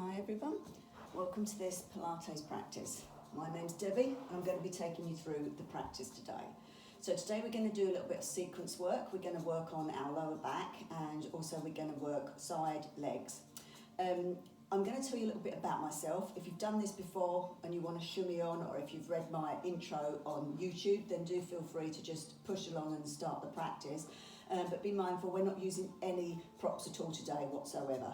Hi everyone, welcome to this Pilates practice. My name's Debbie and I'm going to be taking you through the practice today. So today we're going to do a little bit of sequence work. We're going to work on our lower back and also we're going to work side legs. I'm going to tell you a little bit about myself. If you've done this before and you want to shimmy on, or if you've read my intro on YouTube, then do feel free to just push along and start the practice. But be mindful, we're not using any props at all today whatsoever.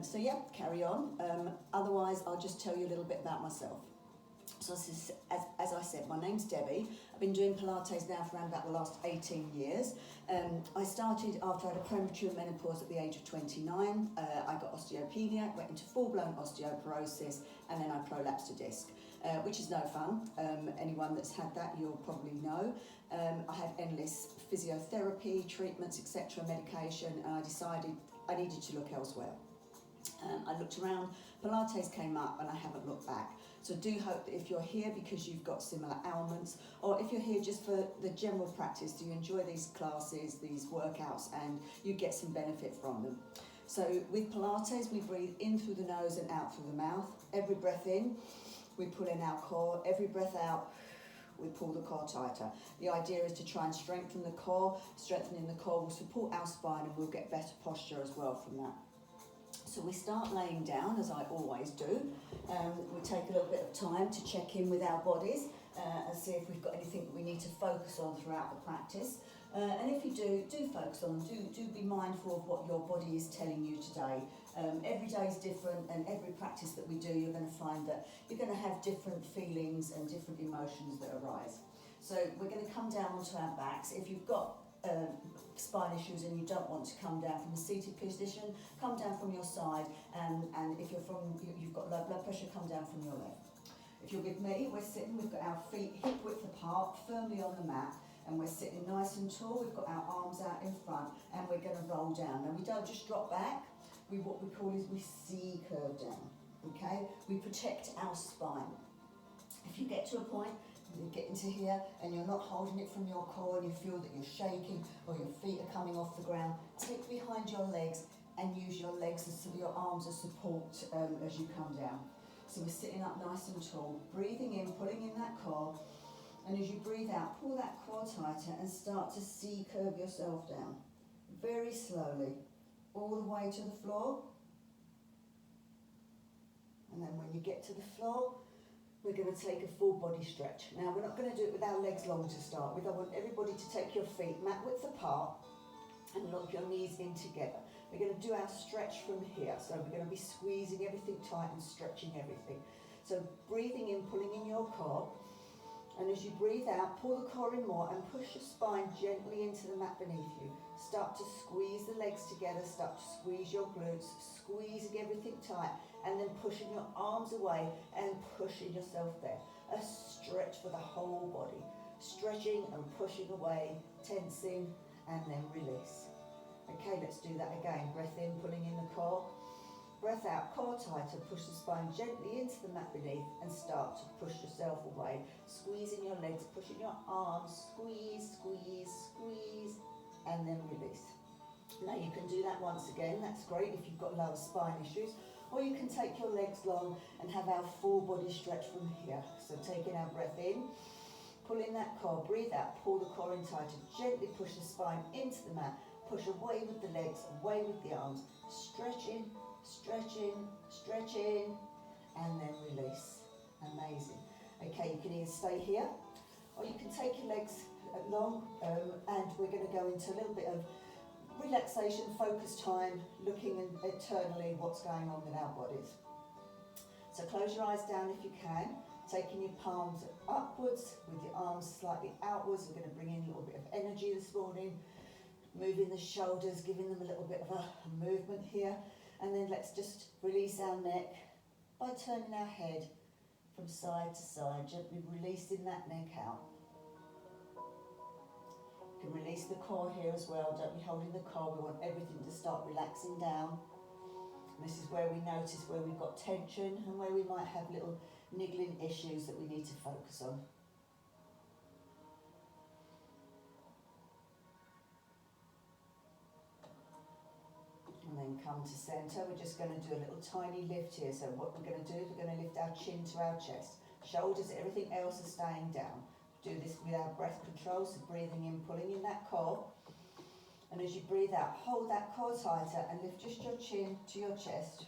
So yeah, carry on. Otherwise, I'll just tell you a little bit about myself. So as I said, my name's Debbie. I've been doing Pilates now for around about the last 18 years. I started after I had a premature menopause at the age of 29. I got osteopenia, went into full-blown osteoporosis, and then I prolapsed a disc, which is no fun. Anyone that's had that, you'll probably know. I had endless physiotherapy, treatments, etc., medication, and I decided I needed to look elsewhere. I looked around, Pilates came up, and I haven't looked back. So do hope that if you're here because you've got similar ailments, or if you're here just for the general practice, do you enjoy these classes, these workouts, and you get some benefit from them. So with Pilates, we breathe in through the nose and out through the mouth. Every breath in, we pull in our core. Every breath out, we pull the core tighter. The idea is to try and strengthen the core. Strengthening the core will support our spine and we'll get better posture as well from that. So we start laying down, as I always do. We take a little bit of time to check in with our bodies and see if we've got anything that we need to focus on throughout the practice. And if you do focus on them. Do be mindful of what your body is telling you today. Every day is different, and every practice that we do, you're going to find that you're going to have different feelings and different emotions that arise. So we're going to come down onto our backs. If you've got spine issues and you don't want to come down from a seated position, come down from your side, and if you've got low blood pressure, come down from your left. If you're with me, we're sitting, we've got our feet hip width apart, firmly on the mat, and we're sitting nice and tall. We've got our arms out in front, and we're going to roll down. Now we don't just drop back, what we call is we C-curve down, okay? We protect our spine. If you get to a point, you get into here and you're not holding it from your core and you feel that you're shaking or your feet are coming off the ground, take behind your legs and use your legs as your arms as support as you come down. So we're sitting up nice and tall, breathing in, pulling in that core, and as you breathe out, pull that core tighter and start to C-curve yourself down. Very slowly, all the way to the floor. And then when you get to the floor, we're going to take a full body stretch. Now we're not going to do it with our legs long to start with. I want everybody to take your feet mat width apart and lock your knees in together. We're going to do our stretch from here. So we're going to be squeezing everything tight and stretching everything. So breathing in, pulling in your core. And as you breathe out, pull the core in more and push your spine gently into the mat beneath you. Start to squeeze the legs together, start to squeeze your glutes, squeezing everything tight, and then pushing your arms away and pushing yourself there. A stretch for the whole body. Stretching and pushing away, tensing, and then release. Okay, let's do that again. Breath in, pulling in the core. Breath out, core tighter, push the spine gently into the mat beneath and start to push yourself away. Squeezing your legs, pushing your arms, squeeze, squeeze, squeeze, and then release. Now you can do that once again, that's great if you've got lower spine issues, or you can take your legs long and have our full body stretch from here. So taking our breath in, pull in that core, breathe out, pull the core in tighter, gently push the spine into the mat, push away with the legs, away with the arms, stretching, stretching, stretching, and then release. Amazing. Okay, you can either stay here or you can take your legs long and we're going to go into a little bit of relaxation, focus time, looking internally what's going on with our bodies. So close your eyes down if you can, taking your palms upwards with your arms slightly outwards. We're going to bring in a little bit of energy this morning, moving the shoulders, giving them a little bit of a movement here. And then let's just release our neck by turning our head from side to side, gently releasing that neck out. You can release the core here as well, don't be holding the core, we want everything to start relaxing down. And this is where we notice where we've got tension and where we might have little niggling issues that we need to focus on. And then come to centre. We're just going to do a little tiny lift here. So what we're going to do is we're going to lift our chin to our chest. Shoulders, everything else is staying down. Do this with our breath control, so breathing in, pulling in that core. And as you breathe out, hold that core tighter and lift just your chin to your chest.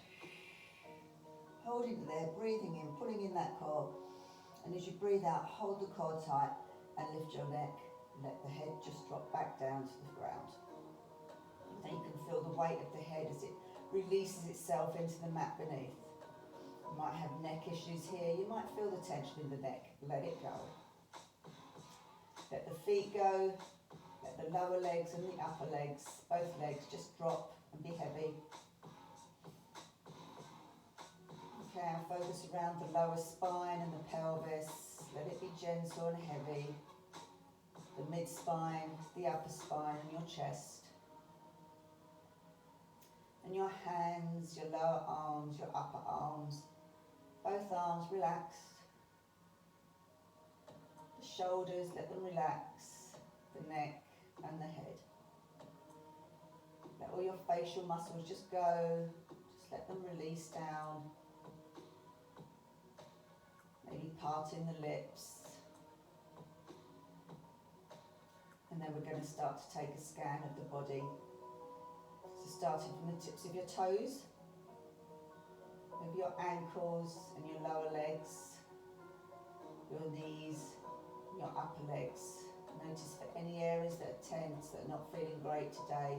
Holding it there, breathing in, pulling in that core. And as you breathe out, hold the core tight and lift your neck. Let the head just drop back down to the ground. Then you can feel the weight of the head as it releases itself into the mat beneath. You might have neck issues here. You might feel the tension in the neck. Let it go. Let the feet go. Let the lower legs and the upper legs, both legs, just drop and be heavy. Okay, I'll focus around the lower spine and the pelvis. Let it be gentle and heavy. The mid-spine, the upper spine and your chest. And your hands, your lower arms, your upper arms. Both arms relaxed. The shoulders, let them relax. The neck and the head. Let all your facial muscles just go. Just let them release down. Maybe parting the lips. And then we're going to start to take a scan of the body. So starting from the tips of your toes, maybe your ankles and your lower legs, your knees, your upper legs. Notice for any areas that are tense, that are not feeling great today.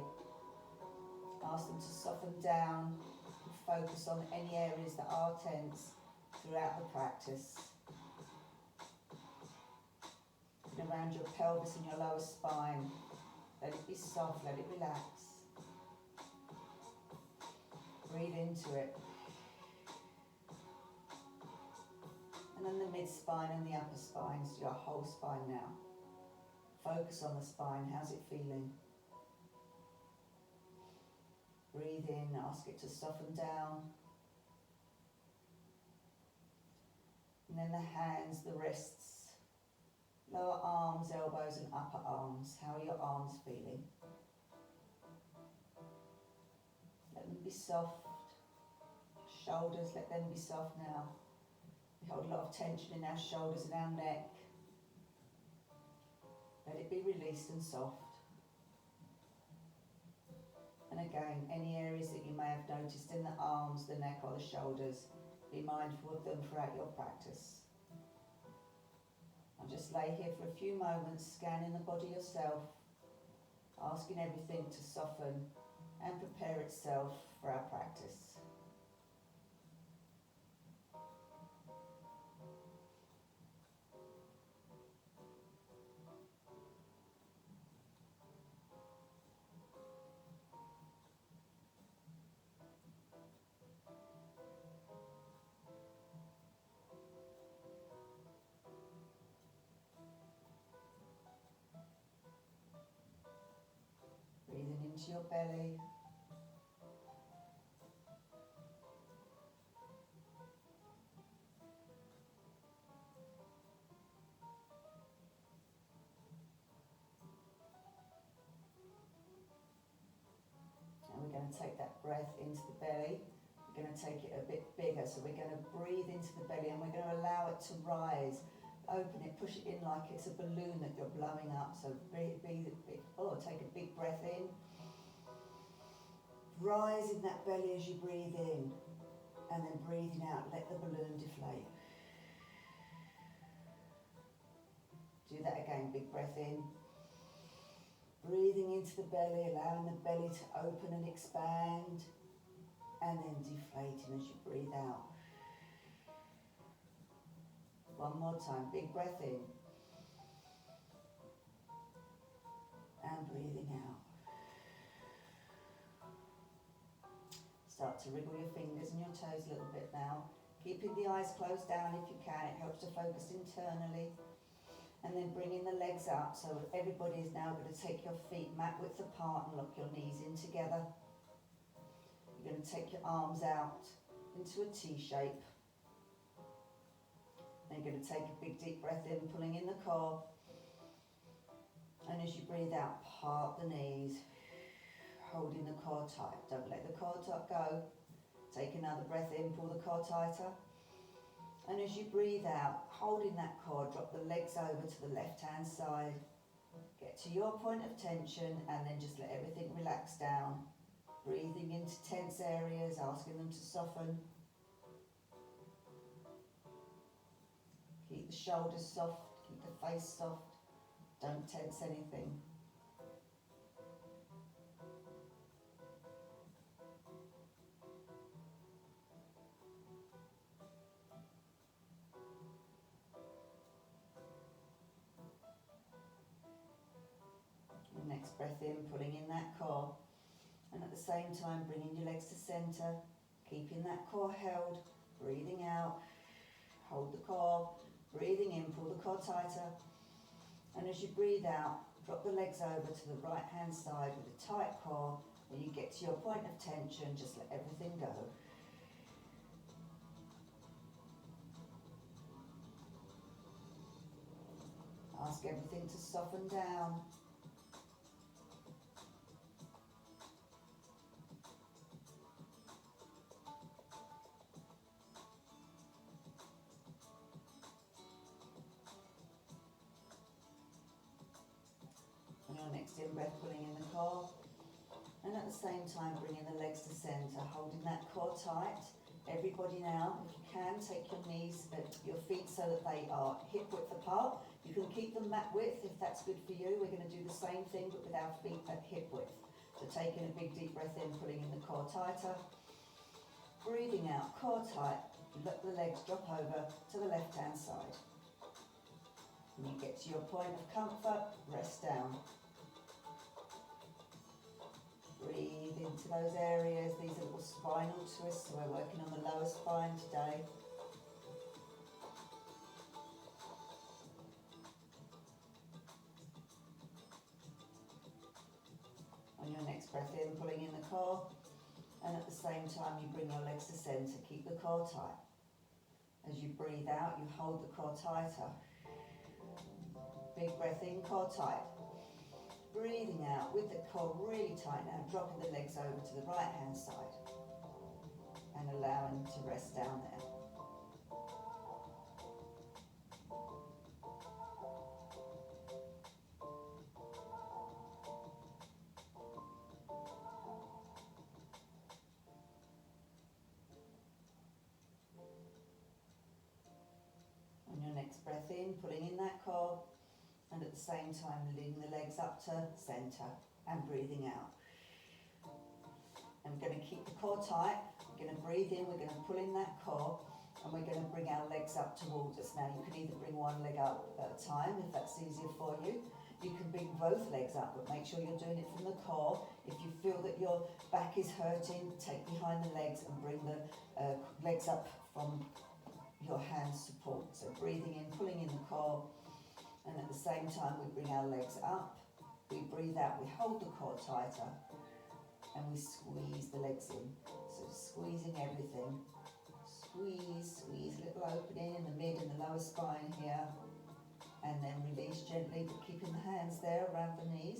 Ask them to soften down and focus on any areas that are tense throughout the practice. And around your pelvis and your lower spine, let it be soft, let it relax. Breathe into it. And then the mid-spine and the upper spine, so your whole spine now. Focus on the spine, how's it feeling? Breathe in, ask it to soften down. And then the hands, the wrists, lower arms, elbows and upper arms. How are your arms feeling? Let them be soft. Shoulders, let them be soft now. We hold a lot of tension in our shoulders and our neck. Let it be released and soft. And again, any areas that you may have noticed in the arms, the neck or the shoulders, be mindful of them throughout your practice. I'll just lay here for a few moments, scanning the body yourself, asking everything to soften and prepare itself for our practice. Breathing into your belly. And we're going to take that breath into the belly. We're going to take it a bit bigger, so we're going to breathe into the belly and we're going to allow it to rise. Open it, push it in like it's a balloon that you're blowing up. So take a big breath in. Rise in that belly as you breathe in. And then breathing out, let the balloon deflate. Do that again, big breath in. Breathing into the belly, allowing the belly to open and expand. And then deflating as you breathe out. One more time, big breath in. And breathing out. Start to wriggle your fingers and your toes a little bit now. Keeping the eyes closed down if you can, it helps to focus internally. And then bringing the legs up, so everybody is now going to take your feet mat width apart and lock your knees in together. You're going to take your arms out into a T shape. Then you're going to take a big deep breath in, pulling in the core. And as you breathe out, part the knees. holding the core tight. Don't let the core go. Take another breath in, pull the core tighter. And as you breathe out, holding that core, drop the legs over to the left-hand side. Get to your point of tension and then just let everything relax down. Breathing into tense areas, asking them to soften. Keep the shoulders soft, keep the face soft. Don't tense anything. And next breath in, pulling in that core. And at the same time, bringing your legs to center, keeping that core held, breathing out, hold the core, breathing in, pull the core tighter. And as you breathe out, drop the legs over to the right hand side with a tight core. When you get to your point of tension, just let everything go. Ask everything to soften down. And your next in-breath, pulling in the core. And at the same time, bringing the legs to center, holding that core tight. Everybody now, if you can, take your knees, your feet so that they are hip width apart. You can keep them mat width if that's good for you. We're going to do the same thing but with our feet at hip width. So taking a big deep breath in, pulling in the core tighter. Breathing out, core tight. Let the legs drop over to the left hand side. When you get to your point of comfort, rest down. Breathe into those areas. These are little spinal twists, so we're working on the lower spine today. On your next breath in, pulling in the core, and at the same time you bring your legs to center. Keep the core tight. As you breathe out, you hold the core tighter. Big breath in, core tight. Breathing out with the core really tight now, dropping the legs over to the right hand side and allowing to rest down there. On your next breath in, pulling in that core, and at the same time leading the legs up to center and breathing out. And we're going to keep the core tight. We're going to breathe in, we're going to pull in that core, and we're going to bring our legs up towards us. Now you can either bring one leg up at a time if that's easier for you. You can bring both legs up, but make sure you're doing it from the core. If you feel that your back is hurting, take behind the legs and bring the legs up from your hand support. So breathing in, pulling in the core. And at the same time, we bring our legs up, we breathe out, we hold the core tighter, and we squeeze the legs in. So squeezing everything. Squeeze, squeeze, little opening in the mid and the lower spine here. And then release gently, but keeping the hands there around the knees.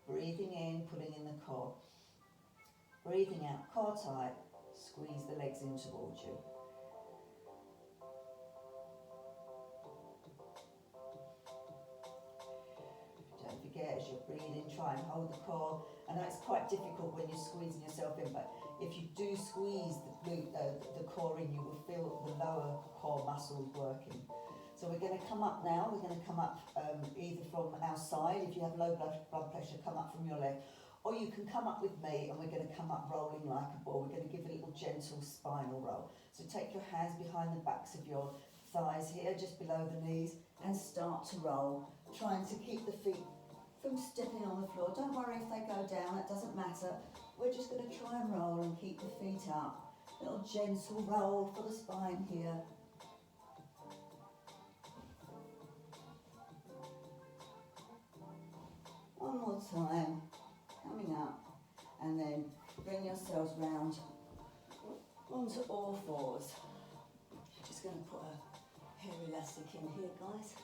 Breathing in, pulling in the core. Breathing out, core tight, squeeze the legs in towards you. As you're breathing, try and hold the core. I know it's quite difficult when you're squeezing yourself in, but if you do squeeze the core in, you will feel the lower core muscles working. So we're going to come up now. We're going to come up either from our side. If you have low blood pressure, come up from your leg. Or you can come up with me and we're going to come up rolling like a ball. We're going to give a little gentle spinal roll. So take your hands behind the backs of your thighs here, just below the knees, and start to roll, trying to keep the feet from stepping on the floor. Don't worry if they go down, it doesn't matter. We're just going to try and roll and keep the feet up. Little gentle roll for the spine here. One more time, coming up, and then bring yourselves round onto all fours. Just going to put a hair elastic in here, guys.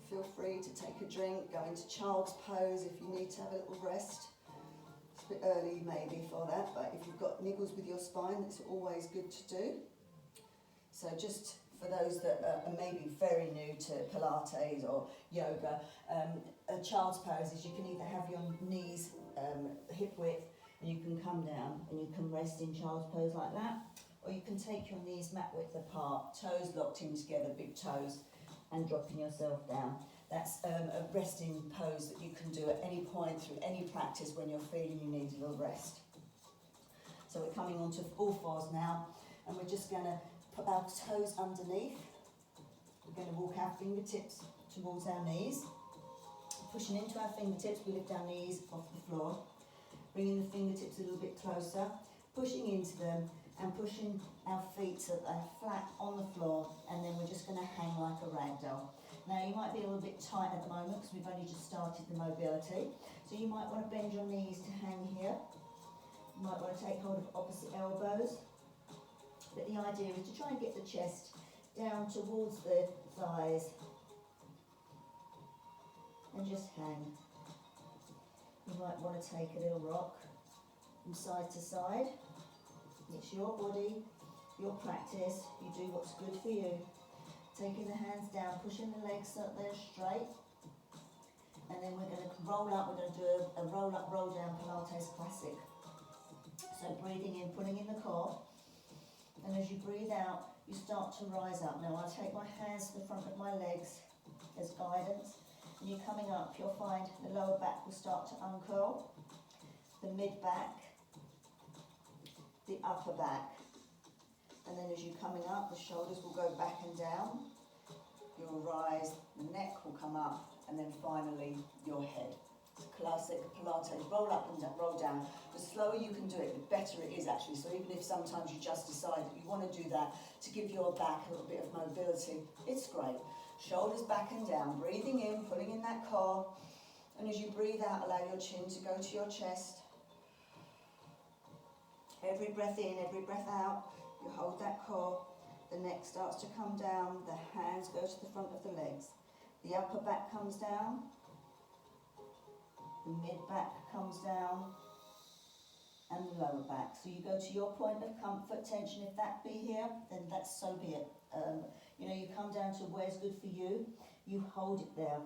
feel free to take a drink, go into child's pose if you need to have a little rest. It's a bit early maybe for that, but if you've got niggles with your spine, it's always good to do. So just for those that are maybe very new to Pilates or yoga, a child's pose is you can either have your knees hip width and you can come down and you can rest in child's pose like that, or you can take your knees mat width apart, toes locked in together, big toes, and dropping yourself down. That's a resting pose that you can do at any point through any practice when you're feeling you need a little rest. So we're coming onto all fours now, and we're just going to put our toes underneath. We're going to walk our fingertips towards our knees. Pushing into our fingertips, we lift our knees off the floor. Bringing the fingertips a little bit closer, pushing into them and pushing our feet so that they're flat on the floor, and then we're just going to hang like a rag doll. Now you might be a little bit tight at the moment because we've only just started the mobility, so you might want to bend your knees to hang here. You might want to take hold of opposite elbows, but the idea is to try and get the chest down towards the thighs and just hang. You might want to take a little rock from side to side. It's your body, your practice, you do what's good for you. Taking the hands down, pushing the legs so that they're straight. And then we're going to roll up, we're going to do a roll up, roll down Pilates classic. So breathing in, pulling in the core. And as you breathe out, you start to rise up. Now I'll take my hands to the front of my legs as guidance. And you're coming up, you'll find the lower back will start to uncurl, the mid back, the upper back. And then as you're coming up, the shoulders will go back and down, you'll rise, the neck will come up, and then finally your head. It's a classic Pilates, roll up and roll down. The slower you can do it, the better it is actually. So even if sometimes you just decide that you want to do that to give your back a little bit of mobility, it's great. Shoulders back and down, breathing in, pulling in that core. And as you breathe out, allow your chin to go to your chest. Every breath in, every breath out, you hold that core. The neck starts to come down, the hands go to the front of the legs. The upper back comes down, the mid back comes down, and the lower back. So you go to your point of comfort, tension. If that be here, then that's so be it. You know, you come down to where's good for you, you hold it there.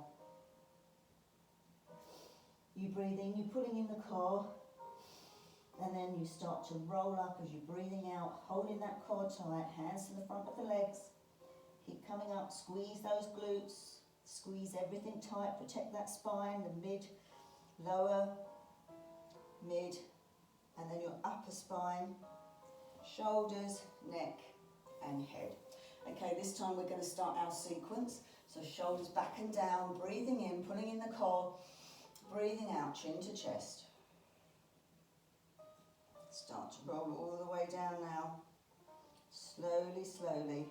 You breathe in, you're pulling in the core, and then you start to roll up as you're breathing out, holding that core tight, hands to the front of the legs. Keep coming up, squeeze those glutes, squeeze everything tight, protect that spine, the mid, lower, mid, and then your upper spine, shoulders, neck, and head. Okay, this time we're going to start our sequence. So shoulders back and down, breathing in, pulling in the core, breathing out, chin to chest. Start to roll all the way down now. Slowly, slowly.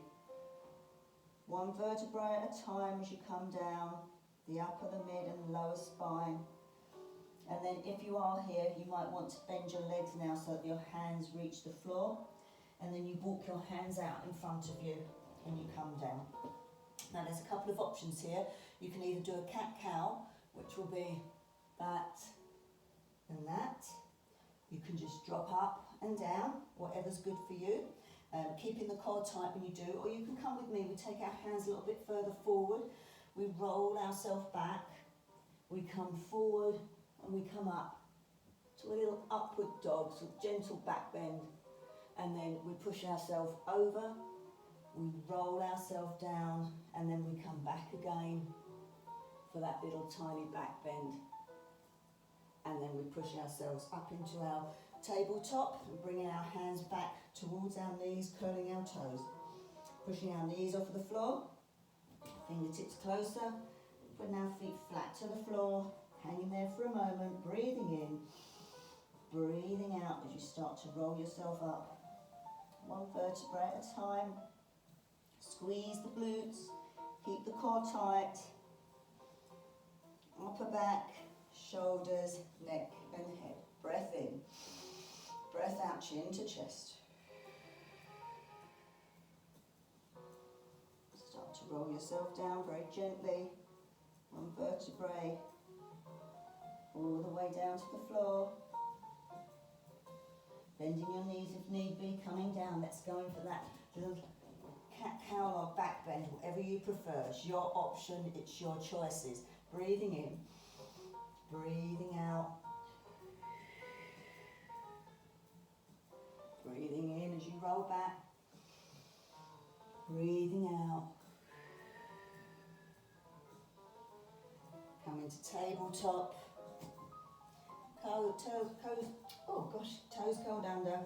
One vertebrae at a time as you come down, the upper, the mid and the lower spine. And then if you are here, you might want to bend your legs now so that your hands reach the floor. And then you walk your hands out in front of you and you come down. Now there's a couple of options here. You can either do a cat-cow, which will be that and that. You can just drop up and down, whatever's good for you. Keeping the core tight when you do, or you can come with me. We take our hands a little bit further forward. We roll ourselves back. We come forward and we come up to a little upward dog, so gentle back bend. And then we push ourselves over, we roll ourselves down, and then we come back again for that little tiny back bend. And then we push ourselves up into our tabletop and bringing our hands back towards our knees, curling our toes. Pushing our knees off the floor, fingertips closer, putting our feet flat to the floor, hanging there for a moment, breathing in, breathing out as you start to roll yourself up. One vertebrae at a time. Squeeze the glutes, keep the core tight. Upper back, shoulders, neck and head. Breath in, breath out, chin to chest. Start to roll yourself down very gently. One vertebrae all the way down to the floor. Bending your knees if need be, coming down. Let's go in for that little cat-cow or back bend, whatever you prefer. It's your option, it's your choices. Breathing in, breathing out. Breathing in as you roll back. Breathing out. Come into tabletop. Toes curled under.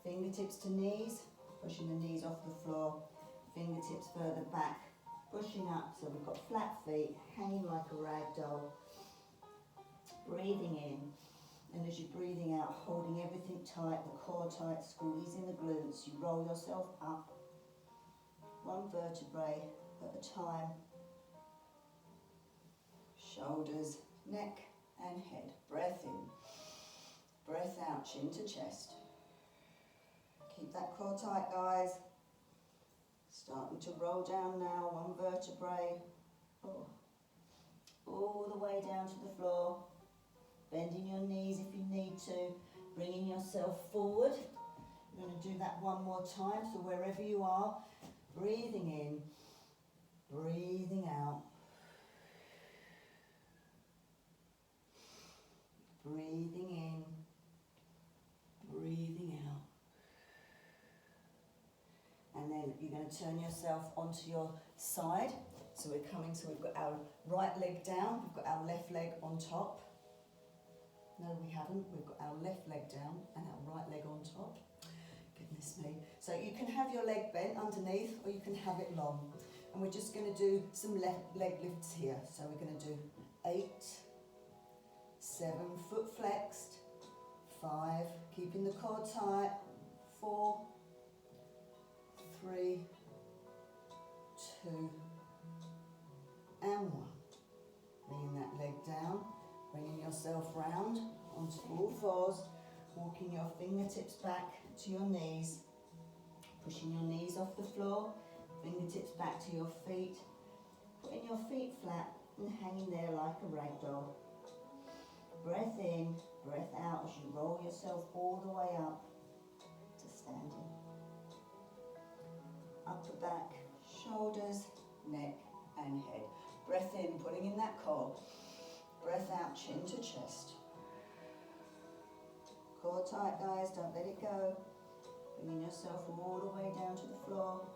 Fingertips to knees. Pushing the knees off the floor. Fingertips further back. Pushing up, so we've got flat feet, hanging like a rag doll. Breathing in. And as you're breathing out, holding everything tight, the core tight, squeezing the glutes, you roll yourself up, one vertebrae at a time. Shoulders, neck and head. Breath in, breath out, chin to chest. Keep that core tight, guys. Starting to roll down now, one vertebrae. All the way down to the floor. Bending your knees if you need to, bringing yourself forward. You're going to do that one more time, so wherever you are, breathing in, breathing out. Breathing in, breathing out. And then you're going to turn yourself onto your side. So we're coming, so we've got our right leg down, we've got our left leg on top. No, we haven't. We've got our left leg down and our right leg on top. Goodness me. So you can have your leg bent underneath or you can have it long. And we're just going to do some leg lifts here. So we're going to do 8, 7, foot flexed, 5, keeping the core tight, 4, 3, 2, and 1. Bringing that leg down. Bringing yourself round onto all fours, walking your fingertips back to your knees, pushing your knees off the floor, fingertips back to your feet, putting your feet flat and hanging there like a rag doll. Breath in, breath out as you roll yourself all the way up to standing. Upper back, shoulders, neck and head. Breath in, pulling in that core. Breath out, chin to chest. Core tight, guys, don't let it go. Bringing yourself all the way down to the floor.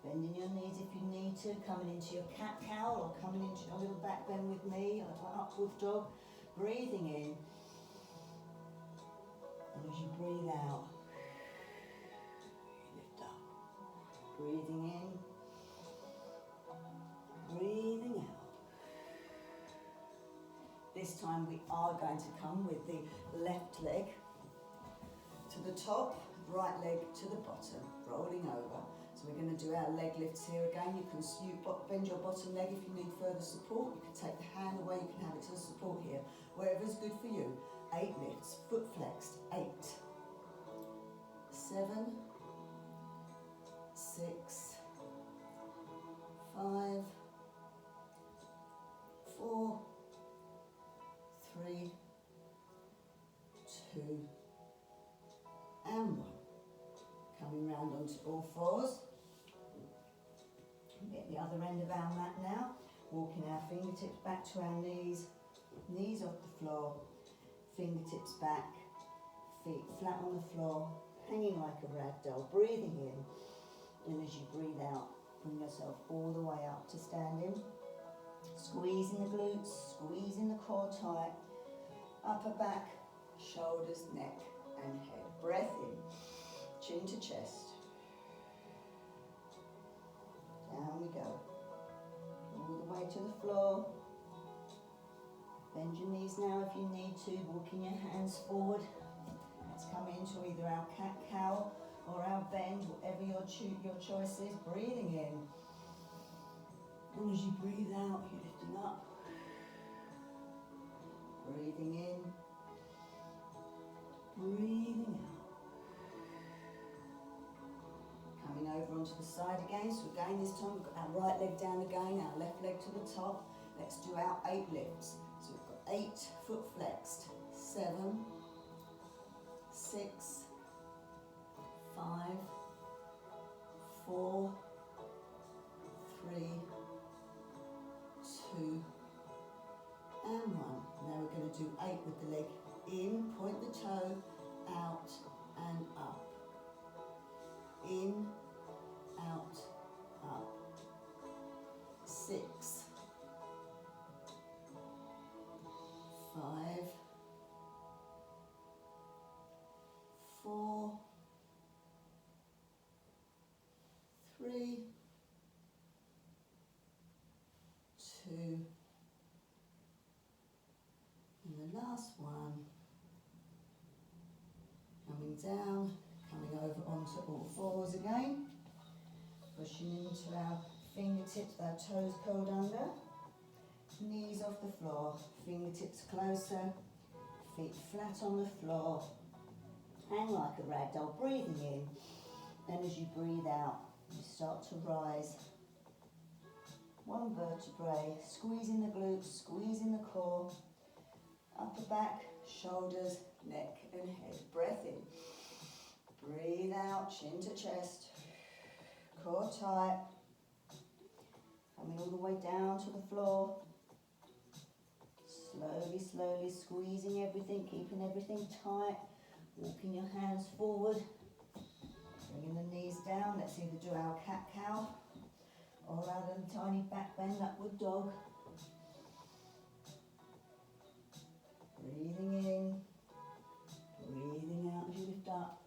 Bending your knees if you need to, coming into your cat-cow or coming into your little back bend with me, or upward dog. Breathing in. And as you breathe out, you lift up. Breathing in. Breathing out. This time we are going to come with the left leg to the top, right leg to the bottom, rolling over. So we're going to do our leg lifts here again. You can bend your bottom leg if you need further support. You can take the hand away, you can have it to the support here. Wherever's good for you. 8 lifts, foot flexed, 8, 7, 6, 5, 4, 3, 2, and 1. Coming round onto all fours. Get the other end of our mat now. Walking our fingertips back to our knees. Knees off the floor. Fingertips back. Feet flat on the floor. Hanging like a rag doll. Breathing in. And as you breathe out, bring yourself all the way up to standing. Squeezing the glutes, squeezing the core tight, upper back, shoulders, neck and head. Breath in, chin to chest. Down we go. All the way to the floor. Bend your knees now if you need to, walking your hands forward. Let's come into either our cat-cow or our bend, whatever your choice is. Breathing in. And as you breathe out, you're lifting up. Breathing in. Breathing out. Coming over onto the side again. So again, this time we've got our right leg down again, our left leg to the top. Let's do our 8 lifts. So we've got 8 foot flexed, 7, 6, 5, 4, 3, 2, and 1. Now we're going to do 8 with the leg in, point the toe, out and up. In, out, up. 6, 5, 4, 3, 2, and the last one. Coming down, coming over onto all fours again, pushing into our fingertips, our toes curled under, knees off the floor, fingertips closer, feet flat on the floor, hang like a rag doll, breathing in, and as you breathe out, you start to rise. One vertebrae, squeezing the glutes, squeezing the core, upper back, shoulders, neck and head. Breath in. Breathe out, chin to chest. Core tight. Coming all the way down to the floor. Slowly, slowly squeezing everything, keeping everything tight. Walking your hands forward. Bringing the knees down. Let's either do our cat-cow or our little tiny back bend, upward dog. Breathing in, breathing out as you lift up.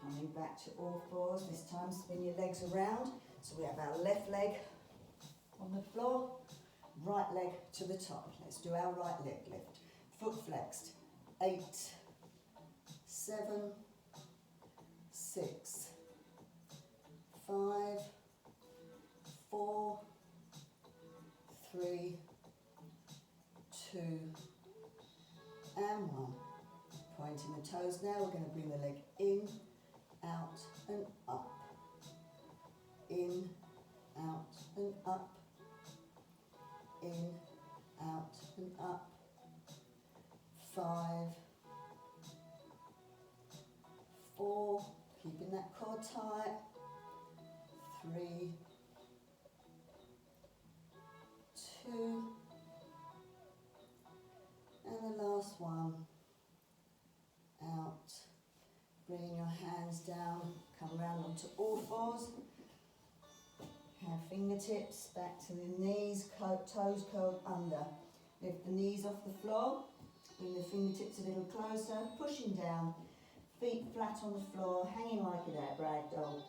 Coming back to all fours, this time spin your legs around. So we have our left leg on the floor, right leg to the top. Let's do our right leg lift. Foot flexed, 8, 7, 6, 5, 4, 3, 2, and 1. Pointing the toes now, we're going to bring the leg in, out and up. In, out and up. In, out and up. 5, 4, keeping that core tight. 3, 2, and the last one. Out. Bringing your hands down, come round onto all fours. Have fingertips back to the knees, toes curled under. Lift the knees off the floor. Bring the fingertips a little closer, pushing down. Feet flat on the floor, hanging like a rag doll.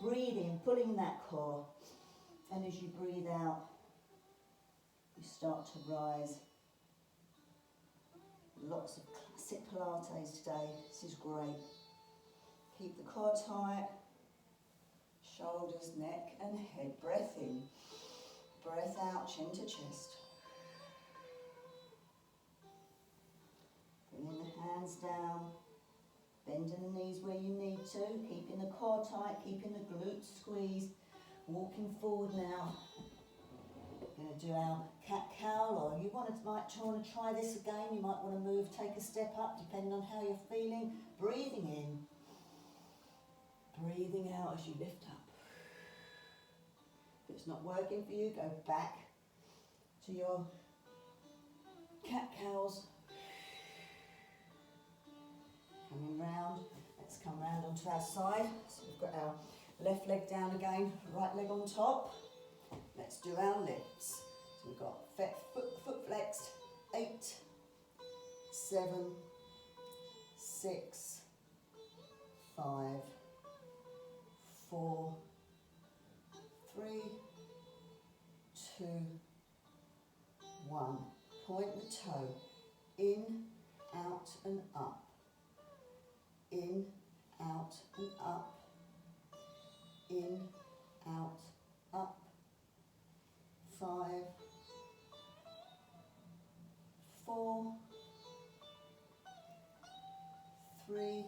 Breathing, pulling that core. And as you breathe out, you start to rise. Lots of classic Pilates today. This is great. Keep the core tight. Shoulders, neck and head. Breath in. Breath out, chin to chest. Bringing the hands down. Bending the knees where you need to. Keeping the core tight, keeping the glutes squeezed. Walking forward now. We're going to do our cat-cow, or you might want to try this again. You might want to move, take a step up, depending on how you're feeling. Breathing in. Breathing out as you lift up. If it's not working for you, go back to your cat-cows. Coming round. Let's come round onto our side. So we've got our left leg down again, right leg on top. Let's do our lifts. So we've got foot flexed, 8, 7, 6, 5, 4, 3, 2, 1. Point the toe, in, out and up. In, out and up. In, out, up. 5, 4, 3,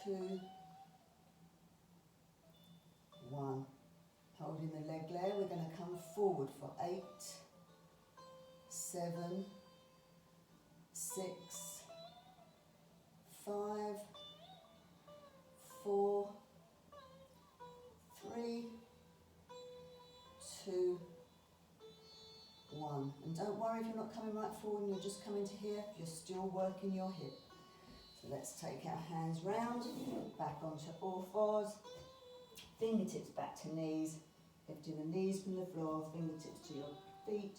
2, 1. Holding the leg there, we're going to come forward for 8, 7, 6, 5, 4, 3, 2, 1. And don't worry if you're not coming right forward and you're just coming to here, you're still working your hip. So let's take our hands round, back onto all fours, fingertips back to knees, lifting the knees from the floor, fingertips to your feet,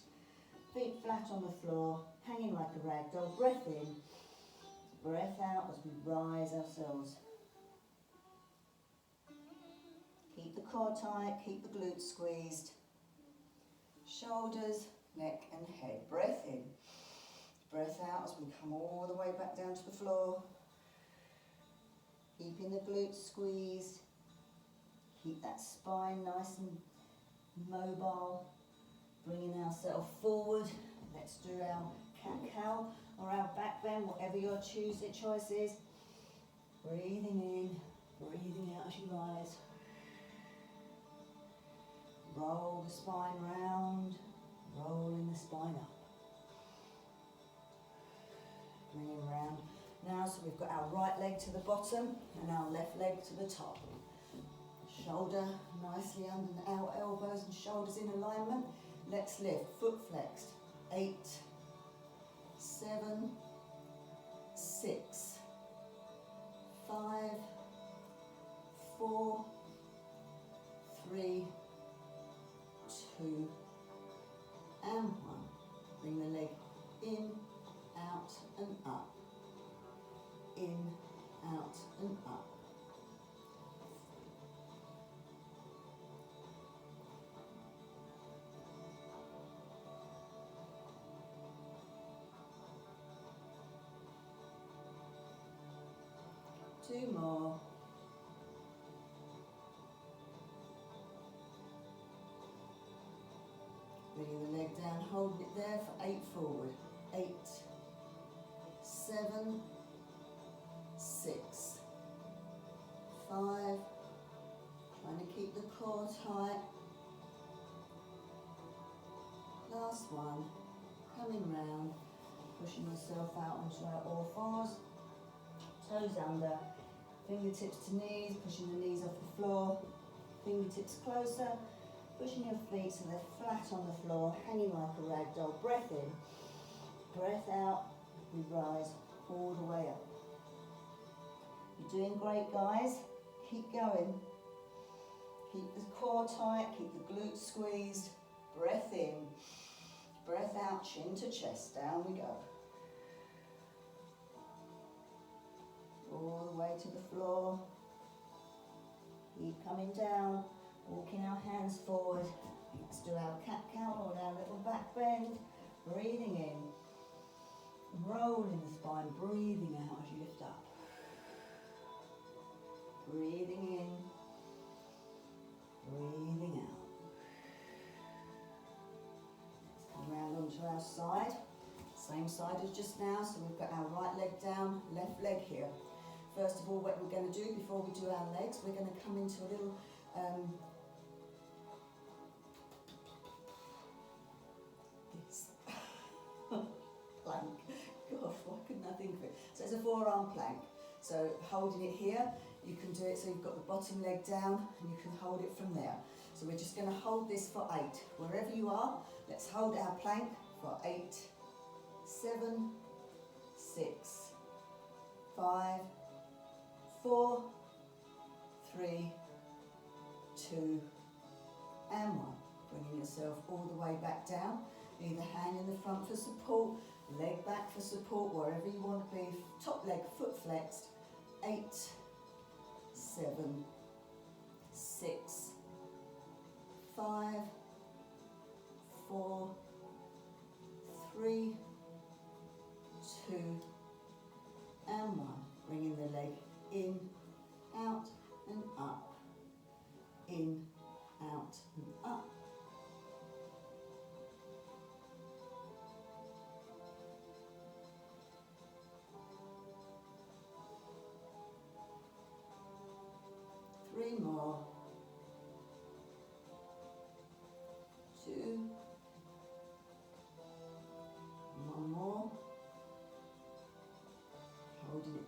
feet flat on the floor, hanging like a rag doll. Breath in, breath out as we rise ourselves. Keep the core tight, keep the glutes squeezed. Shoulders, neck and head. Breath in, breath out as we come all the way back down to the floor. Keeping the glutes squeezed. Keep that spine nice and mobile. Bringing ourselves forward. Let's do our cat-cow or our back bend, whatever your choice is. Breathing in, breathing out as you rise. Roll the spine round, rolling the spine up. Bringing round. Now, so we've got our right leg to the bottom and our left leg to the top. Shoulder nicely under our elbows and shoulders in alignment. Let's lift, foot flexed. 8, 7, 6, 5, 4, 3, 2, and 1. Bring the leg in, out and up. In, out and up. Two more. Bringing the leg down, holding it there for 8 forward. 8, 7, 6, 5. Trying to keep the core tight. Last one. Coming round, pushing yourself out onto our all fours. Toes under, fingertips to knees, pushing the knees off the floor. Fingertips closer. Pushing your feet so they're flat on the floor, hanging like a rag doll. Breath in, breath out, we rise all the way up. You're doing great, guys. Keep going. Keep the core tight, keep the glutes squeezed. Breath in, breath out, chin to chest, down we go. All the way to the floor. Keep coming down. Walking our hands forward. Let's do our cat-cow or our little back bend. Breathing in. Rolling the spine. Breathing out as you lift up. Breathing in. Breathing out. Let's come round onto our side. Same side as just now. So we've got our right leg down, left leg here. First of all, what we're going to do before we do our legs, we're going to come into a little plank. Gosh, why couldn't I think of it? So it's a forearm plank. So holding it here, you can do it so you've got the bottom leg down and you can hold it from there. So we're just going to hold this for 8. Wherever you are, let's hold our plank for 8, 7, 6, 5, 4, 3, 2, and 1. Bringing yourself all the way back down. Either hand in the front for support, leg back for support, wherever you want to be. Top leg, foot flexed. 8, 7, 6, 5, 4, 3, 2, and 1. Bringing the leg in, out and up. In, out and up.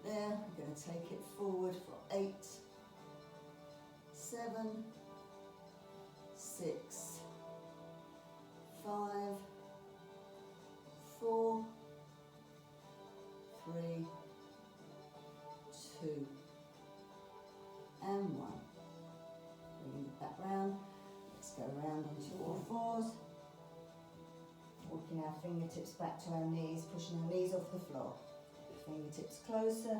there. We're going to take it forward for 8, 7, 6, 5, 4, 3, 2, and 1. Bring it back round. Let's go round onto all fours. Walking our fingertips back to our knees, pushing our knees off the floor. Fingertips closer,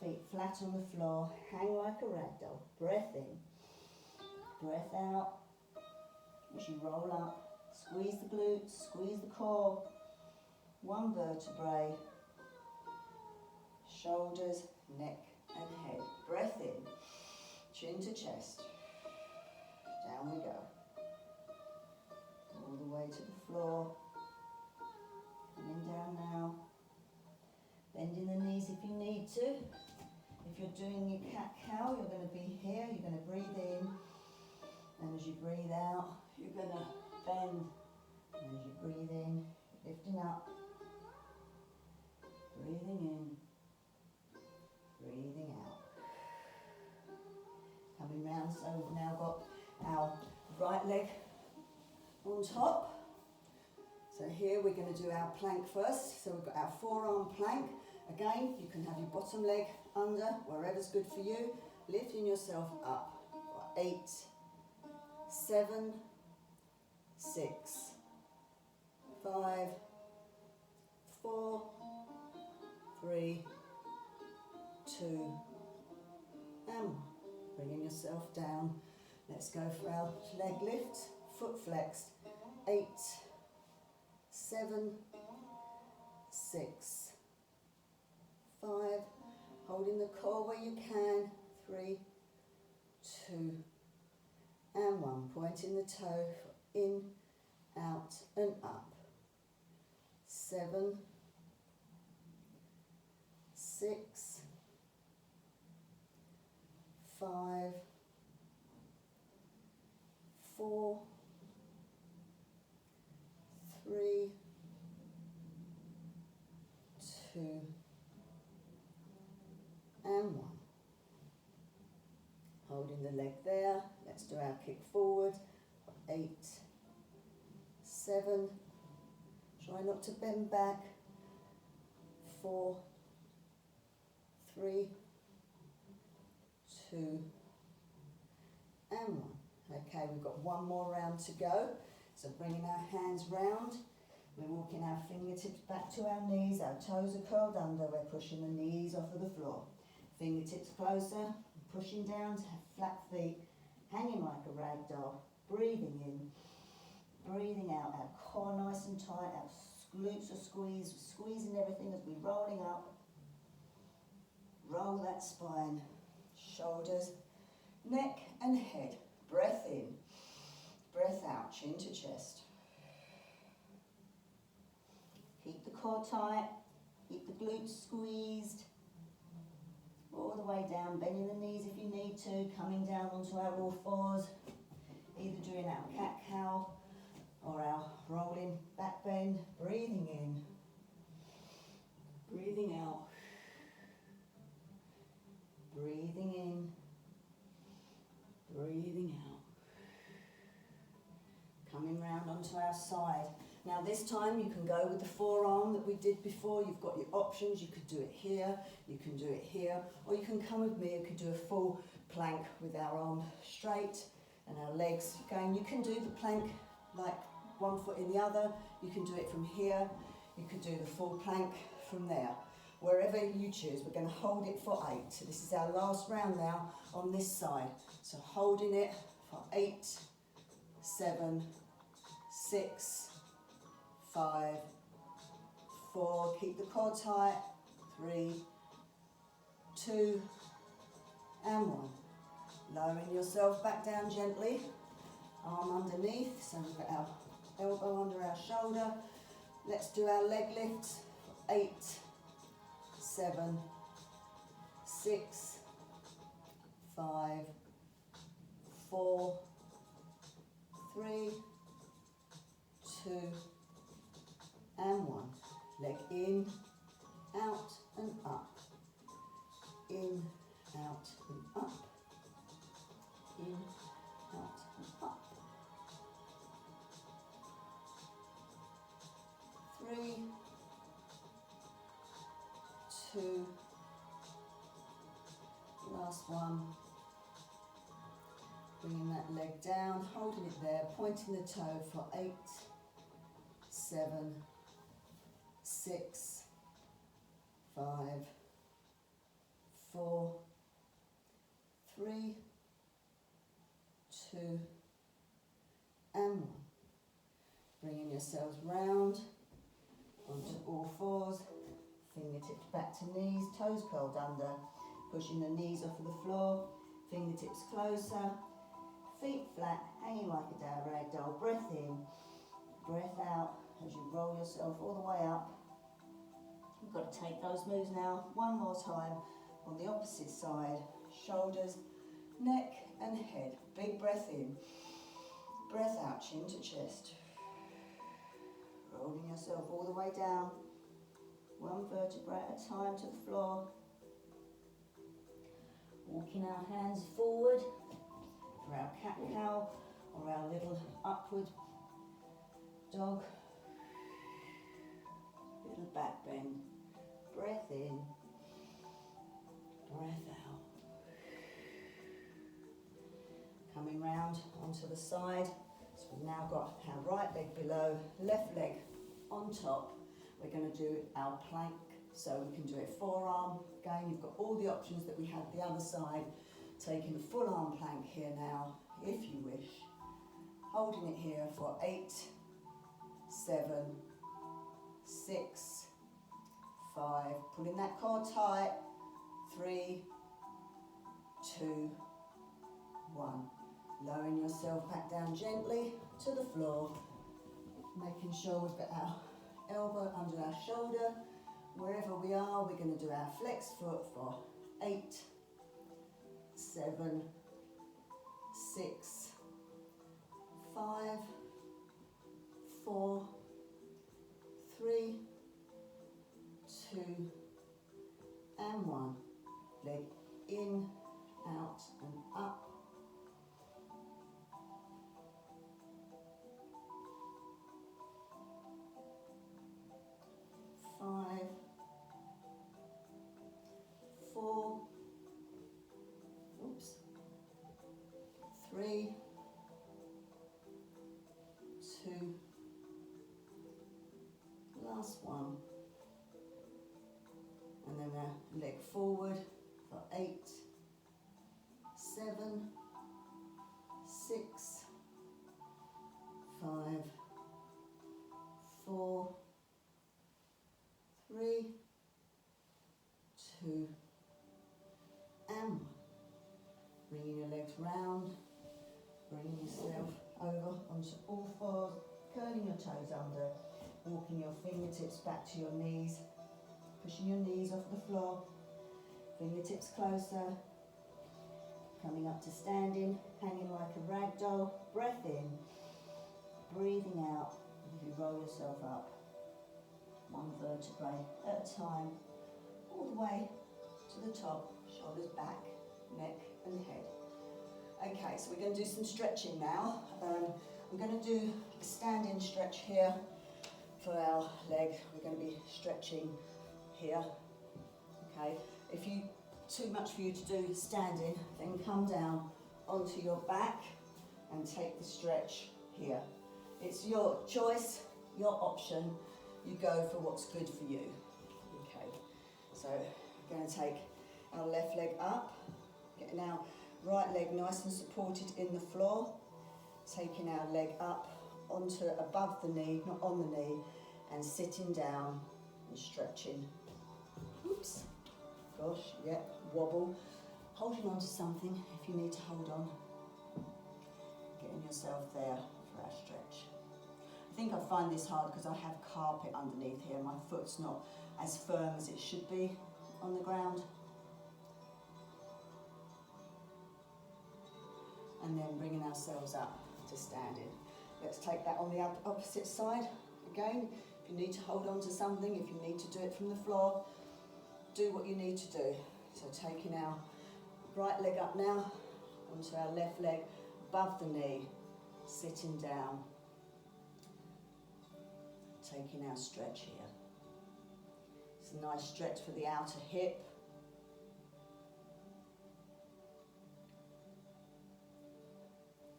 feet flat on the floor, hang like a ragdoll. Breath in, breath out. As you roll up, squeeze the glutes, squeeze the core. One vertebrae, shoulders, neck and head. Breath in, chin to chest. Down we go. All the way to the floor. Coming down now. Bending the knees if you need to. If you're doing your cat-cow, you're going to be here. You're going to breathe in. And as you breathe out, you're going to bend. And as you breathe in, lifting up. Breathing in. Breathing out. Coming round, so we've now got our right leg on top. So here we're going to do our plank first. So we've got our forearm plank. Again, you can have your bottom leg under, wherever's good for you. Lifting yourself up for 8, 7, 6, 5, 4, 3, 2, and 1. Bringing yourself down. Let's go for our leg lift. Foot flexed. 8, 7, 6, 5, holding the core where you can, 3, 2, and 1. Pointing the toe in, out and up. 7, 6, 5, 4, 3, 2, and 1. Holding the leg there. Let's do our kick forward. 8, 7. Try not to bend back. 4, 3, 2, and 1. Okay, we've got one more round to go. So bringing our hands round. We're walking our fingertips back to our knees. Our toes are curled under. We're pushing the knees off of the floor. Fingertips closer. Pushing down to have flat feet. Hanging like a rag doll. Breathing in. Breathing out. Our core nice and tight. Our glutes are squeezed. Squeezing everything as we're rolling up. Roll that spine. Shoulders, neck and head. Breath in. Breath out. Chin to chest. Keep the core tight. Keep the glutes squeezed. All the way down. Bending the knees if you need to. Coming down onto our all fours. Either doing our cat-cow or our rolling back bend. Breathing in. Breathing out. Breathing in. Breathing out. Coming round onto our side. Now this time you can go with the forearm that we did before. You've got your options. You could do it here, you can do it here, or you can come with me. You could do a full plank with our arm straight and our legs going. You can do the plank like one foot in the other. You can do it from here. You could do the full plank from there. Wherever you choose, we're going to hold it for 8. So this is our last round now on this side. So holding it for 8, 7, 6, 5, 4, keep the core tight, 3, 2, and 1. Lowering yourself back down gently, arm underneath, so we've got our elbow under our shoulder. Let's do our leg lifts, 8, 7, 6, 5, 4, 3, 2, and 1. Leg in, out and up. in, out and up, in, out and up. 3, 2, last one. Bringing that leg down, holding it there, pointing the toe for 8, 7, 6, 5, 4, 3, 2, and 1. Bringing yourselves round onto all fours, fingertips back to knees, toes curled under, pushing the knees off of the floor, fingertips closer, feet flat, hanging like a down ragdoll. Breath in, breath out as you roll yourself all the way up. You've got to take those moves now one more time on the opposite side. Shoulders, neck and head. Big breath in, breath out, chin to chest. Rolling yourself all the way down, one vertebra at a time to the floor. Walking our hands forward for our cat-cow or our little upward dog. Little back bend. Breath in, breath out. Coming round onto the side. So we've now got our right leg below, left leg on top. We're going to do our plank, so we can do it forearm. Again, you've got all the options that we had the other side. Taking a full arm plank here now, if you wish. Holding it here for 8, 7, 6, 5. Pulling that core tight. 3, 2, 1. Lowering yourself back down gently to the floor. Making sure we've got our elbow under our shoulder. Wherever we are, we're going to do our flex foot for 8, 7, 6, 5, 4, 3, 2, and 1. Leg in, out and up. 5, 4, 3, 2, last one. And then a leg forward for 8, 7, 6, 5, 4, 3, 2, and 1. Bringing your legs round, bringing yourself over onto all fours, curling your toes under, walking your fingertips back to your knees, pushing your knees off the floor, fingertips closer, coming up to standing, hanging like a rag doll. Breath in, breathing out as you roll yourself up, one vertebrae at a time, all the way to the top, shoulders back, neck and head. Okay, so we're going to do some stretching now. I'm going to do a standing stretch here for our leg. We're going to be stretching here. Okay, if you too much for you to do standing, then come down onto your back and take the stretch here. It's your choice, your option. You go for what's good for you. Okay, so we're going to take our left leg up, getting our right leg nice and supported in the floor, taking our leg up onto above the knee, not on the knee, and sitting down and stretching. Oops, gosh, yeah, wobble, holding on to something if you need to hold on, getting yourself there for our stretch. I think I find this hard because I have carpet underneath here. My foot's not as firm as it should be on the ground. And then bringing ourselves up to standing. Let's take that on the opposite side. Again, if you need to hold on to something, if you need to do it from the floor, do what you need to do. So taking our right leg up now, onto our left leg, above the knee, sitting down. Taking our stretch here. It's a nice stretch for the outer hip.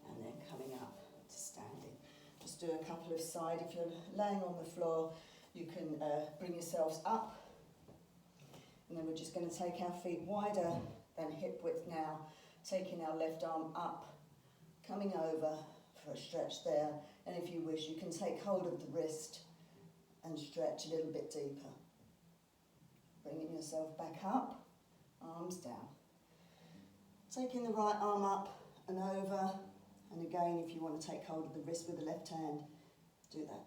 And then coming up to standing. Just do a couple of side. If you're laying on the floor, you can bring yourselves up. And then we're just going to take our feet wider than hip width now. Taking our left arm up, coming over for a stretch there. And if you wish, you can take hold of the wrist and stretch a little bit deeper. Bringing yourself back up, arms down. Taking the right arm up and over, and again, if you want to take hold of the wrist with the left hand, do that.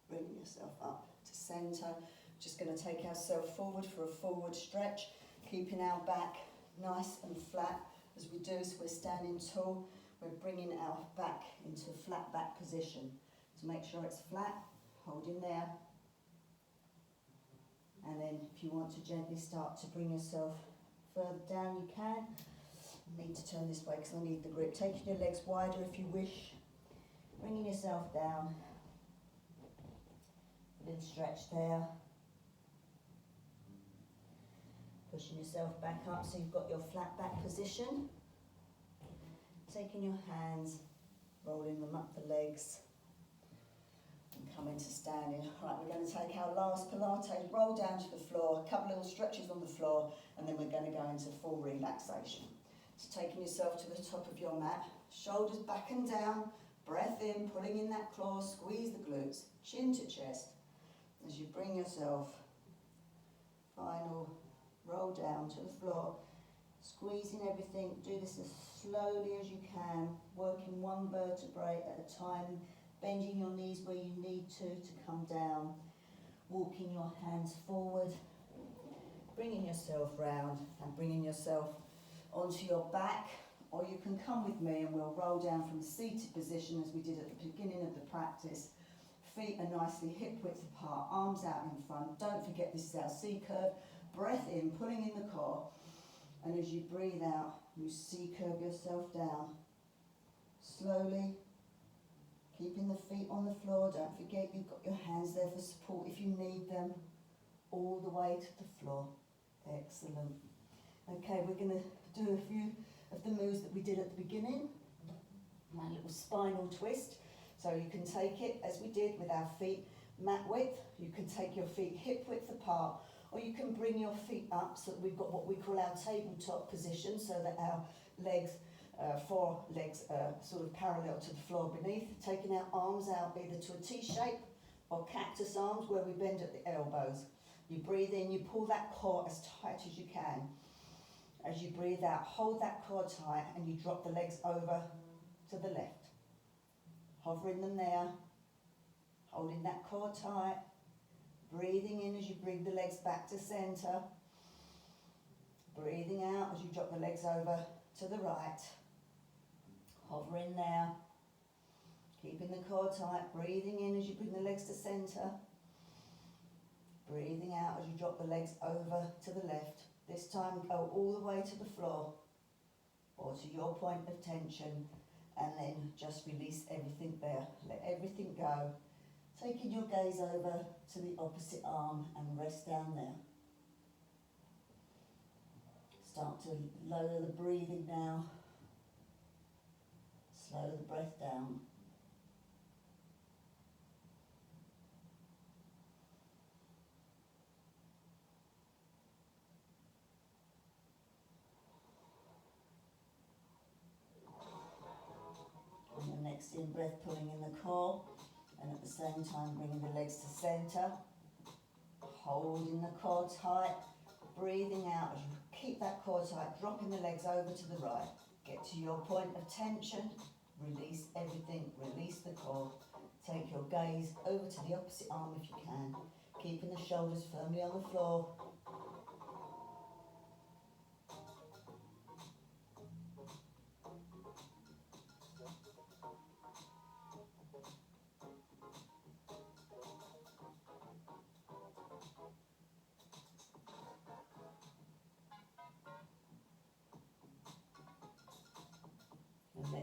Bringing yourself up to centre. Just going to take ourselves forward for a forward stretch, keeping our back nice and flat as we do, so we're standing tall. We're bringing our back into a flat back position. To make sure it's flat, hold in there. And then if you want to gently start to bring yourself further down, you can. I need to turn this way because I need the grip. Taking your legs wider if you wish. Bringing yourself down. A little stretch there. Pushing yourself back up so you've got your flat back position. Taking your hands, rolling them up the legs. Come into standing. Right, we're going to take our last Pilates, roll down to the floor, a couple little stretches on the floor, and then we're going to go into full relaxation. So taking yourself to the top of your mat, shoulders back and down, breath in, pulling in that claw, squeeze the glutes, chin to chest. As you bring yourself, final roll down to the floor, squeezing everything. Do this as slowly as you can, working one vertebrae at a time. Bending your knees where you need to come down. Walking your hands forward. Bringing yourself round and bringing yourself onto your back. Or you can come with me and we'll roll down from the seated position as we did at the beginning of the practice. Feet are nicely hip width apart, arms out in front. Don't forget this is our C curve. Breath in, pulling in the core. And as you breathe out, you C curve yourself down. Slowly. Keeping the feet on the floor, don't forget you've got your hands there for support if you need them, all the way to the floor. Excellent. Okay, we're going to do a few of the moves that we did at the beginning. My little spinal twist. So you can take it as we did with our feet mat width. You can take your feet hip width apart, or you can bring your feet up so that we've got what we call our tabletop position, so that our legs four legs sort of parallel to the floor beneath, taking our arms out either to a T shape or cactus arms where we bend at the elbows. You breathe in, you pull that core as tight as you can. As you breathe out, hold that core tight and you drop the legs over to the left. Hovering them there, holding that core tight, breathing in as you bring the legs back to centre. Breathing out as you drop the legs over to the right. Hovering there, keeping the core tight, breathing in as you bring the legs to centre. Breathing out as you drop the legs over to the left. This time go all the way to the floor or to your point of tension, and then just release everything there. Let everything go. Taking your gaze over to the opposite arm and rest down there. Start to lower the breathing now. Slow the breath down. On your next in breath, pulling in the core, and at the same time bringing the legs to centre. Holding the core tight, breathing out as you keep that core tight, dropping the legs over to the right. Get to your point of tension. Release everything, release the core. Take your gaze over to the opposite arm if you can, keeping the shoulders firmly on the floor.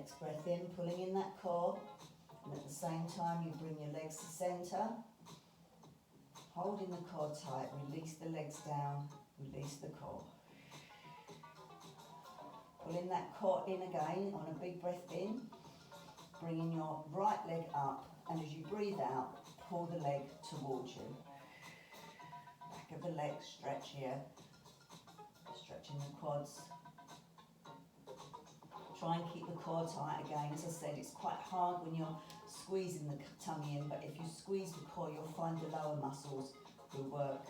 Next breath in, pulling in that core, and at the same time you bring your legs to centre, holding the core tight, release the legs down, release the core. Pulling that core in again on a big breath in, bringing your right leg up, and as you breathe out, pull the leg towards you. Back of the leg, stretch here, stretching the quads. Try and keep the core tight again. As I said, it's quite hard when you're squeezing the tummy in, but if you squeeze the core, you'll find the lower muscles will work.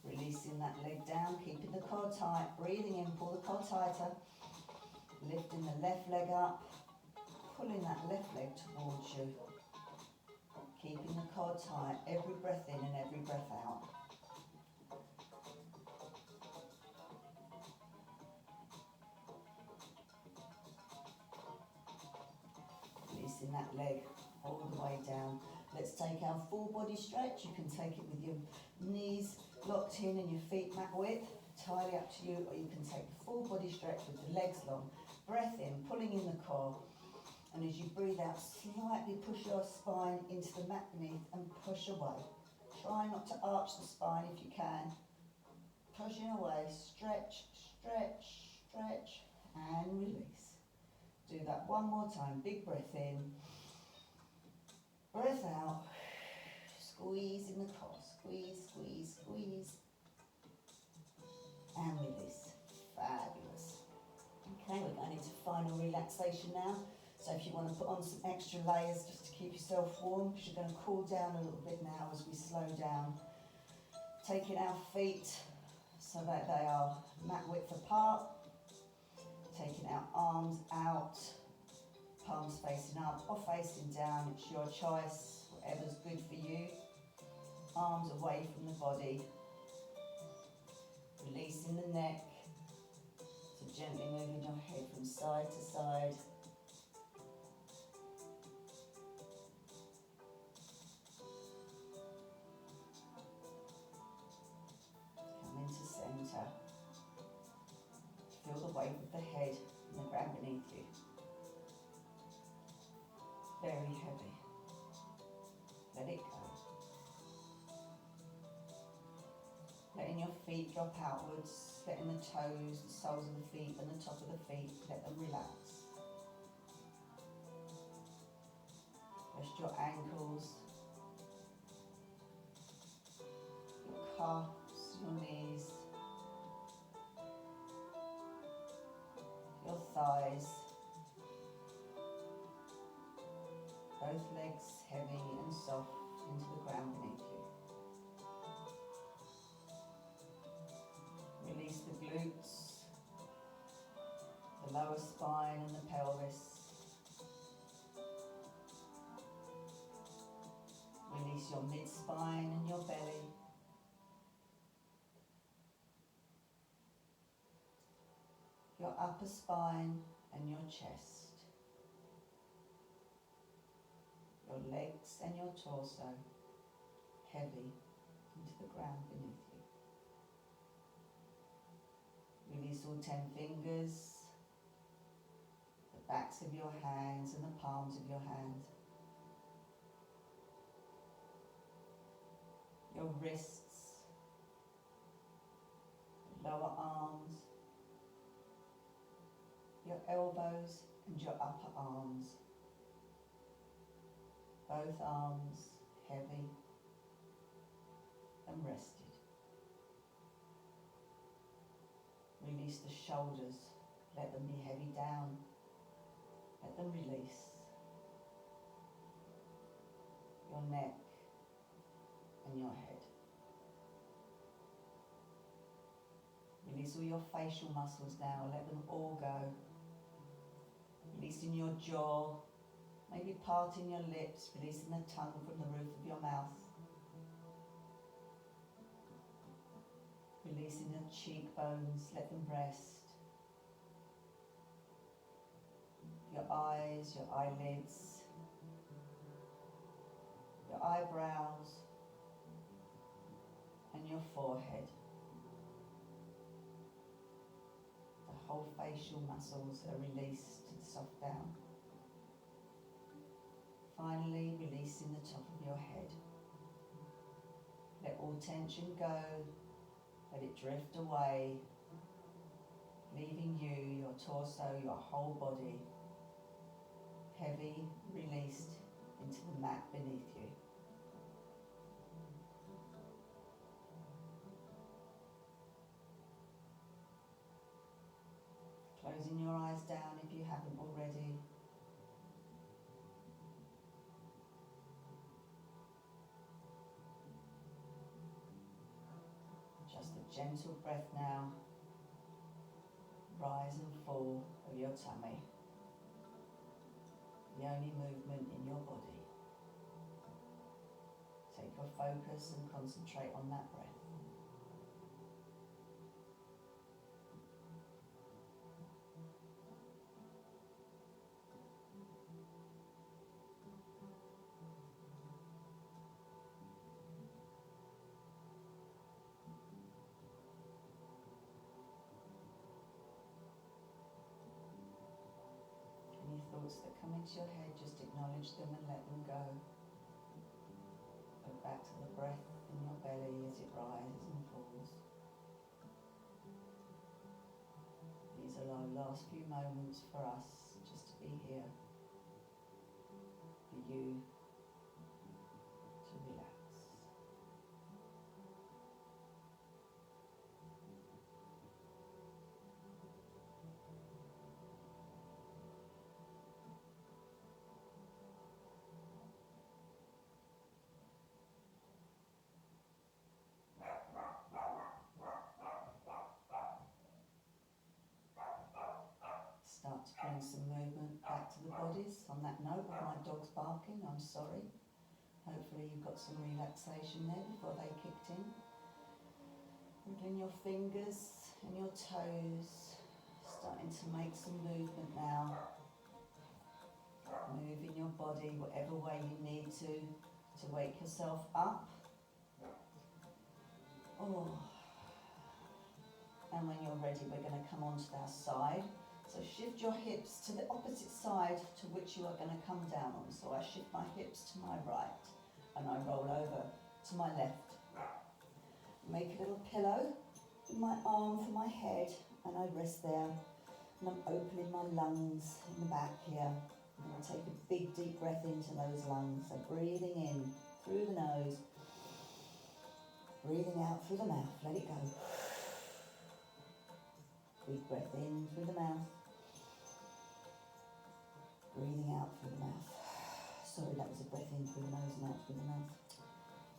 Releasing that leg down, keeping the core tight, breathing in, pull the core tighter, lifting the left leg up, pulling that left leg towards you, keeping the core tight, every breath in and every breath out. Releasing that leg all the way down. Let's take our full body stretch. You can take it with your knees locked in and your feet mat width, entirely up to you, or you can take the full body stretch with the legs long. Breath in, pulling in the core, and as you breathe out, slightly push your spine into the mat beneath and push away. Try not to arch the spine if you can. Pushing away, stretch, stretch, stretch, and release. Do that one more time. Big breath in, breath out, squeeze in the core, squeeze, squeeze, squeeze, and release. Fabulous. Okay, we're going into final relaxation now. So if you want to put on some extra layers just to keep yourself warm, because you're going to cool down a little bit now as we slow down. Taking our feet so that they are mat width apart. Taking our arms out, palms facing up or facing down, it's your choice, whatever's good for you. Arms away from the body. Releasing the neck. So gently moving your head from side to side. Come into centre. Feel the weight of the head and the ground beneath you. Very heavy. Let it go. Letting your feet drop outwards, letting the toes, the soles of the feet and the top of the feet, let them relax. Rest your ankles, your calves, your knees, your thighs, both legs heavy and soft into the ground beneath you. Release the glutes, the lower spine and the pelvis. Release your mid-spine and your belly. Your upper spine and your chest. Your legs and your torso heavy into the ground beneath you. Release all 10 fingers, the backs of your hands and the palms of your hands. Your wrists, the lower arms, your elbows and your upper arms. Both arms heavy and rested. Release the shoulders, let them be heavy down, let them release. Your neck and your head. Release all your facial muscles now, let them all go. Releasing your jaw, maybe parting your lips, releasing the tongue from the roof of your mouth. Releasing the cheekbones, let them rest. Your eyes, your eyelids, your eyebrows, and your forehead. The whole facial muscles are released to the soft down. Finally, releasing the top of your head. Let all tension go, let it drift away, leaving you, your torso, your whole body, heavy, released into the mat beneath you. Closing your eyes down if you haven't already. Just a gentle breath now. Rise and fall of your tummy. The only movement in your body. Take your focus and concentrate on that breath. Any thoughts that come into your head, just acknowledge them and let them go. Go back to the breath in your belly as it rises and falls. These are our last few moments for us, just to be here, for you to relax. Start to bring some movement back to the bodies. On that note of my dogs barking, I'm sorry. Hopefully you've got some relaxation there before they kicked in. Wiggling your fingers and your toes, starting to make some movement now. Moving your body whatever way you need to wake yourself up. Oh. And when you're ready, we're going to come onto our side. So shift your hips to the opposite side to which you are going to come down on. So I shift my hips to my right and I roll over to my left. Make a little pillow with my arm for my head and I rest there. And I'm opening my lungs in the back here. I'm going to take a big deep breath into those lungs. So breathing in through the nose, breathing out through the mouth. Let it go. Big breath in through the mouth. Breathing out through the mouth. Sorry, that was a breath in through the nose and out through the mouth.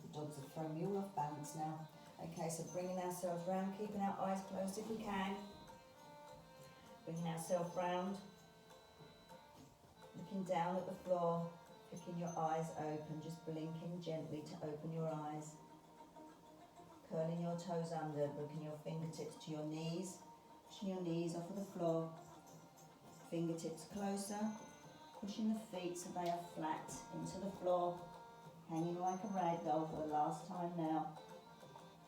The dogs have thrown me all off balance now. Okay, so bringing ourselves round, keeping our eyes closed if we can. Bringing ourselves round. Looking down at the floor, picking your eyes open, just blinking gently to open your eyes. Curling your toes under, bringing your fingertips to your knees. Pushing your knees off of the floor. Fingertips closer. Pushing the feet so they are flat into the floor. Hanging like a rag doll for the last time now.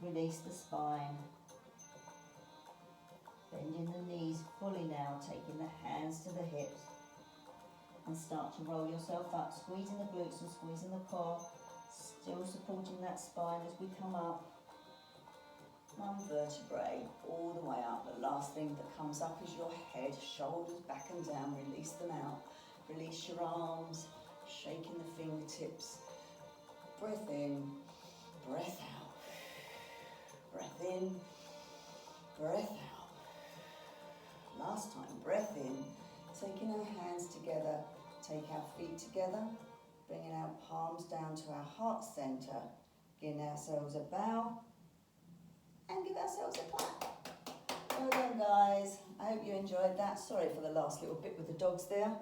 Release the spine. Bending the knees fully now, taking the hands to the hips. And start to roll yourself up, squeezing the glutes and squeezing the core. Still supporting that spine as we come up. One vertebrae all the way up. The last thing that comes up is your head, shoulders back and down. Release them out. Release your arms, shaking the fingertips. Breath in, breath out. Breath in, breath out. Last time, breath in. Taking our hands together, take our feet together, bringing our palms down to our heart center, giving ourselves a bow, and give ourselves a clap. Well done, guys. I hope you enjoyed that. Sorry for the last little bit with the dogs there.